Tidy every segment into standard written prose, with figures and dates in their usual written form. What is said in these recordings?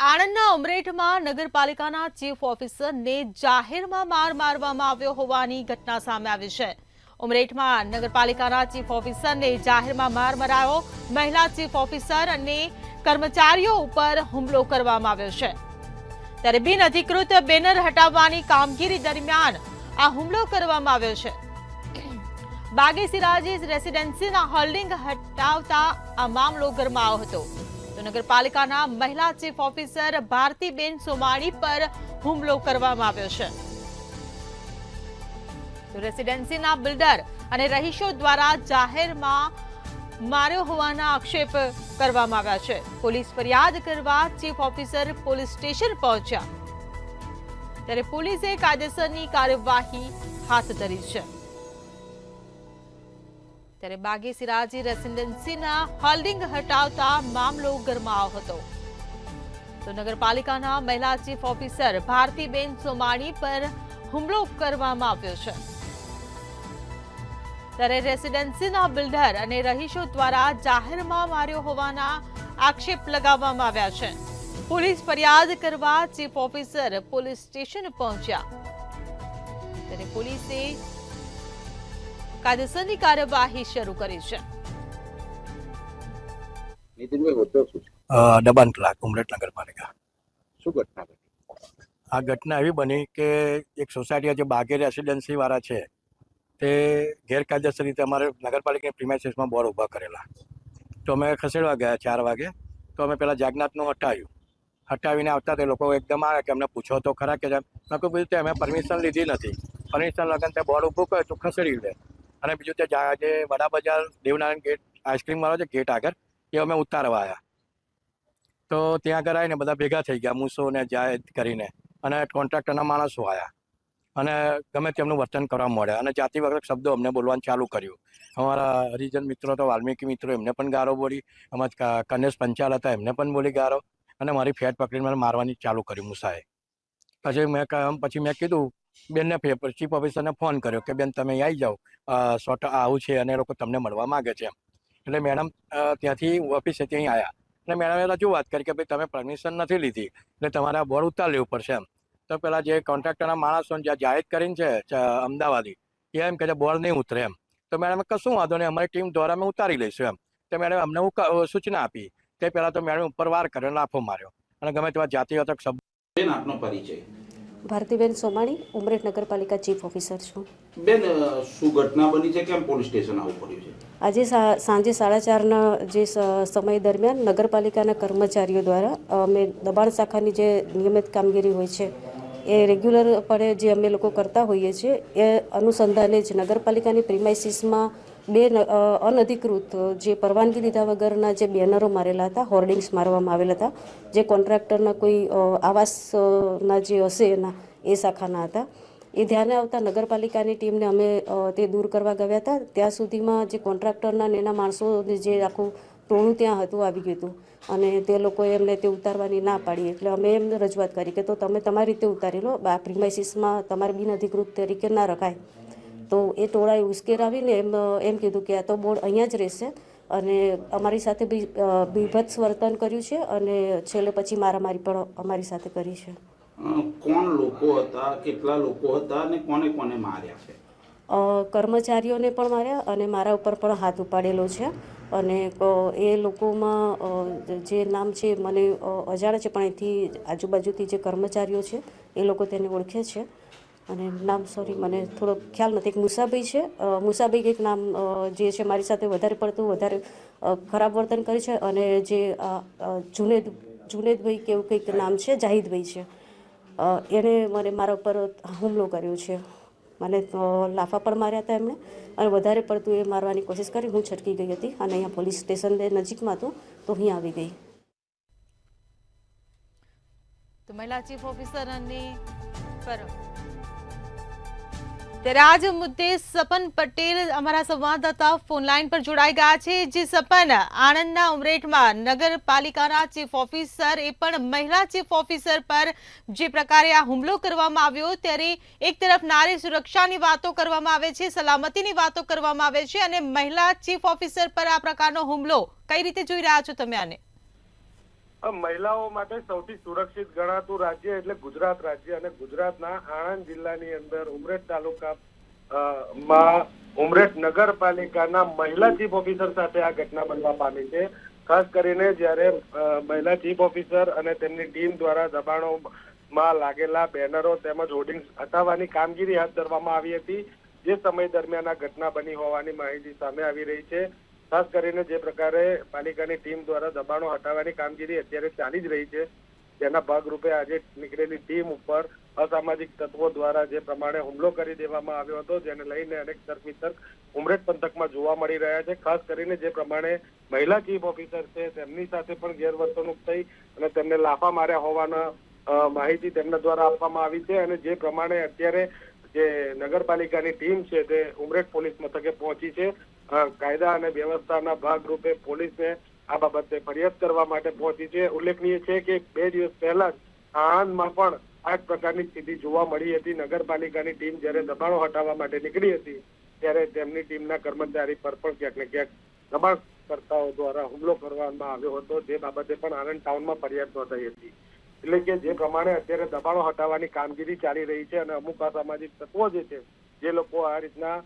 આણંદના ઉમરેઠમાં નગરપાલિકાના ચીફ ઓફિસરને જાહેરમાં માર મારવામાં આવ્યો હોવાની ઘટના સામે આવી છે। ઉમરેઠમાં નગરપાલિકાના ચીફ ઓફિસરને જાહેરમાં માર મરાયો। મહિલા ચીફ ઓફિસર અને કર્મચારીઓ ઉપર હુમલો કરવામાં આવ્યો છે। ત્યારે બિનઅધિકૃત બેનર હટાવવાની કામગીરી દરમિયાન આ હુમલો કરવામાં આવ્યો છે। બાગે સિરાજી રેસિડેન્સીના હોલ્ડિંગ હટાવતા આ મામલો ગરમાયો હતો। તો નગરપાલિકાના મહિલા ચીફ ઓફિસર ભારતીબેન સોમાણી પર હુમલો કરવામાં આવ્યો છે। તો રેસિડેન્સીના બિલ્ડર અને રહીશો દ્વારા જાહેરમાં માર્યો હોવાના આક્ષેપ કરવામાં આવ્યા છે। પોલીસ ફરિયાદ કરવા ચીફ ઓફિસર પોલીસ સ્ટેશન પહોંચ્યા, ત્યારે પોલીસે કાયદેસરની કાર્યવાહી હાથ ધરી છે। ત્યારે બાગે સિરાજી રેસિડેન્સીના હોલ્ડિંગ હટાવતા મામલો ગરમાયો હતો। તો નગરપાલિકાના મહિલા ચીફ ઓફિસર ભારતીબેન સોમાણી પર હુમલો કરવામાં આવ્યો છે। ત્યારે રેસિડેન્સીના બિલ્ડર અને રહીશો દ્વારા જાહેરમાં માર્યો હોવાના આક્ષેપ લગાવવામાં આવ્યા છે। પોલીસ ફરિયાદ કરવા ચીફ ઓફિસર પોલીસ સ્ટેશન પહોંચ્યા, ત્યારે પોલીસે કાયદેસરની કાર્યવાહી શરૂ કરી છે। દબાણ ક્લાર્ક ઉમરેઠ નગરપાલિકા। શું ઘટના ઘટી? આ ઘટના એવી બની કે એક સોસાયટી જે બાગે રેસિડેન્સી વાળા છે તે ગેરકાયદેસર રીતે અમારે નગરપાલિકાની પ્રિમાઇસીસમાં બોર્ડ ઊભા કરેલા। તો અમે ખસેડવા ગયા 4 વાગે, તો અમે પેલા જાગનાથનું હટાવીને આવતા તે લોકો એકદમ આવે કે અમને પૂછો તો ખરા કે મેં કહ્યું તે અમે પરમિશન લીધી નથી, પરમિશન લગન તે બોર્ડ ઊભું કરે તો ખસેડી લે। અને બીજું તે જે વડા બજાર દેવનારાયણ ગેટ આઈસ્ક્રીમ વાળો છે ગેટ આગળ, એ અમે ઉતારવા આવ્યા। તો ત્યાં આગળ આવીને બધા ભેગા થઈ ગયા મૂસોને જાય કરીને, અને કોન્ટ્રાક્ટરના માણસો આવ્યા અને ગમે તેમનું વર્તન કરવા મળ્યા અને જાતિવાચક શબ્દો અમને બોલવાનું ચાલુ કર્યું। અમારા હરિજન મિત્રો તો વાલ્મીકી મિત્રો એમને પણ ગારો બોલી, અમારા કનેશ પંચાલ હતા એમને પણ બોલી ગારો, અને મારી ફેટ પકડીને મને મારવાની ચાલુ કર્યું મૂસાએ। પછી મેં કીધું બેનને ચીફ ઓફિસરને ફોન કર્યો કે બેન તમે આવી જાઓ, શોર્ટ આવું છે અને એ લોકો તમને મળવા માગે છે એમ। એટલે મેડમ ત્યાંથી ઓફિસે ત્યાં આવ્યા અને મેડમે રજૂઆત કરી કે ભાઈ તમે પરમિશન નથી લીધી એટલે તમારે આ બોર્ડ ઉતાર લેવું પડશે એમ। તો પેલા જે કોન્ટ્રાક્ટરના માણસો જ્યાં જાહેર કરીને છે અમદાવાદી, એ એમ કે બોર્ડ નહીં ઉતરે એમ। તો મેડમે કશું વાંધો નહીં, અમારી ટીમ દ્વારા અમે ઉતારી લઈશું એમ। તો મેડમે અમને સૂચના આપી તે પહેલાં તો મેડમ ઉપર વાર કર્યો, લાફો માર્યો અને ગમે તેવા જાતિવાચક શબ્દ। આપનો પરિચય? ભારતીબેન સોમાણી, ઉમરેઠ નગરપાલિકા ચીફ ઓફિસર છું। બેન, શું ઘટના બની છે, કેમ પોલીસ સ્ટેશન આવવું પડ્યું છે? આજે સાંજે 4:30ના જે સમય દરમિયાન નગરપાલિકાના કર્મચારીઓ દ્વારા અમે દબાણ શાખાની જે નિયમિત કામગીરી હોય છે એ રેગ્યુલર પણે જે અમે લોકો કરતા હોઈએ છીએ, એ અનુસંધાને જ નગરપાલિકાની પ્રિમાઇસીસમાં 2 અનધિકૃત જે પરવાનગી લીધા વગરના જે બેનરો મારેલા હતા, હોર્ડિંગ્સ મારવામાં આવેલા હતા, જે કોન્ટ્રાક્ટરના કોઈ આવાસના જે હશે એના એ શાખાના હતા। એ ધ્યાને આવતા નગરપાલિકાની ટીમને અમે તે દૂર કરવા ગયા હતા। ત્યાં સુધીમાં જે કોન્ટ્રાક્ટરના ને એના માણસો જે આખું ટોળું ત્યાં હતું આવી ગયું હતું, અને તે લોકોએ એમને તે ઉતારવાની ના પાડી। એટલે અમે એમને રજૂઆત કરી કે તો તમે તમારી રીતે ઉતારી લો, આ પ્રિમાઇસીસમાં તમારે બિનઅધિકૃત તરીકે ના રખાય। તો એ ટોળાએ ઉશ્કેરાવીને એમ કીધું કે આ તો બોર્ડ અહીંયા જ રહેશે, અને અમારી સાથે બીભત્સ વર્તન કર્યું છે, અને છેલ્લે પછી મારામારી પણ અમારી સાથે કરી છે। કોણ લોકો હતા, કેટલા લોકો હતા અને કોને કોને માર્યા છે? કર્મચારીઓને પણ માર્યા અને મારા ઉપર પણ હાથ ઉપાડેલો છે। અને એ લોકોમાં જે નામ છે મને અજાણ છે, પણ અહીંથી આજુબાજુથી જે કર્મચારીઓ છે એ લોકો તેને ઓળખે છે, અને નામ સોરી મને થોડો ખ્યાલ નથી। એક મુસાભાઈ છે, મુસાભાઈ એક નામ જે છે મારી સાથે વધારે ખરાબ વર્તન કરે છે, અને જે જુનેદભાઈ કે એવું કંઈક નામ છે, જાહિદભાઈ છે, એને મારા ઉપર હુમલો કર્યો છે। મને લાફા પણ માર્યા હતા એમણે, અને વધારે પડતું એ મારવાની કોશિશ કરી। હું છટકી ગઈ હતી અને અહીંયા પોલીસ સ્ટેશન નજીકમાં હતું તો અહીં આવી ગઈ। તો મહિલા ચીફ ઓફિસર અને ત્યારે આજ મુદ્દે સપન પટેલ અમારા સંવાદદાતા ફોન લાઈન પર જોડાઈ ગયા છે। જે સપન, આણંદના ઉમરેઠમાં નગરપાલિકાના ચીફ ઓફિસર એ પણ મહિલા ચીફ ઓફિસર પર જે પ્રકારે આ હુમલો કરવામાં આવ્યો, ત્યારે એક તરફ નારી સુરક્ષાની વાતો કરવામાં આવે છે, સલામતીની વાતો કરવામાં આવે છે, અને મહિલા ચીફ ઓફિસર પર આ પ્રકારનો હુમલો કઈ રીતે જોઈ રહ્યા છો તમે આને? મહિલાઓ માટે સૌથી સુરક્ષિત ગણાતું રાજ્ય એટલે ગુજરાત રાજ્ય અને ગુજરાતના આણંદ જિલ્લાની અંદર ઉમરેઠ તાલુકા માં ઉમરેઠ નગરપાલિકાના મહિલા ચીફ ઓફિસર સાથે આ ઘટના બનવા પામી છે. ખાસ કરીને જ્યારે મહિલા ચીફ ઓફિસર અને તેમની ટીમ દ્વારા દબાણોમાં લાગેલા બેનરો તેમજ હોર્ડિંગ્સ હટાવવાની કામગીરી હાથ ધરવામાં આવી હતી. જે સમય દરમિયાન આ ઘટના બની હોવાની માહિતી સામે આવી રહી છે. ખાસ કરીને જે પ્રકારે પાલિકાની ટીમ દ્વારા દબાણો હટાવવાની કામગીરી અત્યારે ચાલી જ રહી છે, તેના ભાગરૂપે આજે નીકળેલી ટીમ ઉપર અસામાજિક તત્વો દ્વારા જે પ્રમાણે હુમલો કરી દેવામાં આવ્યો હતો, જેને લઈને અનેક તર્ક ઉમરેઠ પંથકમાં જોવા મળી રહ્યા છે. ખાસ કરીને જે પ્રમાણે મહિલા ચીફ ઓફિસર છે તેમની સાથે પણ ગેરવર્તણૂક થઈ અને તેમને લાફા માર્યા હોવાના માહિતી તેમના દ્વારા આપવામાં આવી છે. અને જે પ્રમાણે અત્યારે જે નગરપાલિકાની ટીમ છે તે ઉમરેઠ પોલીસ મથકે પહોંચી છે. કાયદા અને વ્યવસ્થાના ભાગરૂપે પોલીસને આ બાબતે ફરિયાદ કરવા માટે પહોંચી છે. ઉલ્લેખનીય છે કે 2 દિવસ પહેલા જ આણંદમાં પણ આ જ પ્રકારની સ્થિતિ જોવા મળી હતી. નગરપાલિકાની ટીમ જ્યારે દબાણો હટાવવા માટે નીકળી હતી ત્યારે તેમની ટીમના કર્મચારી પર પણ ક્યાંક ને ક્યાંક દબાણકર્તાઓ દ્વારા હુમલો કરવામાં આવ્યો હતો. જે બાબતે પણ આણંદ ટાઉનમાં ફરિયાદ નોંધાઈ હતી. એટલે કે જે પ્રમાણે અત્યારે દબાણો હટાવવાની કામગીરી ચાલી રહી છે અને અમુક અસામાજિક તત્વો જે છે, જે લોકો આ રીતના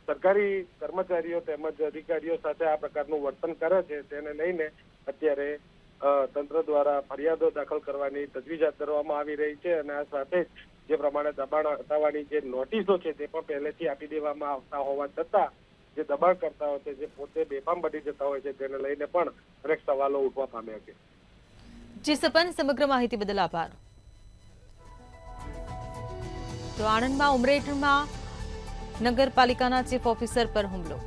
સરકારી કર્મચારીઓ તેમજ અધિકારીઓ સાથે આ પ્રકારનું વર્તન કરે છે, તેને લઈને અત્યારે તંત્ર દ્વારા ફરિયાદો દાખલ કરવાની તજવીજ હાથ ધરવામાં આવી રહી છે. અને આ સાથે જ જે પ્રમાણે દબાણ હટાવવાની જે નોટિસો છે તે પણ પહેલેથી આપી દેવામાં આવતા હોવા છતાં જે દબાણકર્તાઓ છે જે પોતે બેફામ બની જતા હોય છે, તેને લઈને પણ અનેક સવાલો ઉઠવા પામ્યા છે. જી સપન, સમગ્ર માહિતી બદલ આભાર. તો આણંદમાં ઉમરેઠમાં નગરપાલિકાના ચીફ ઓફિસર પર હુમલો.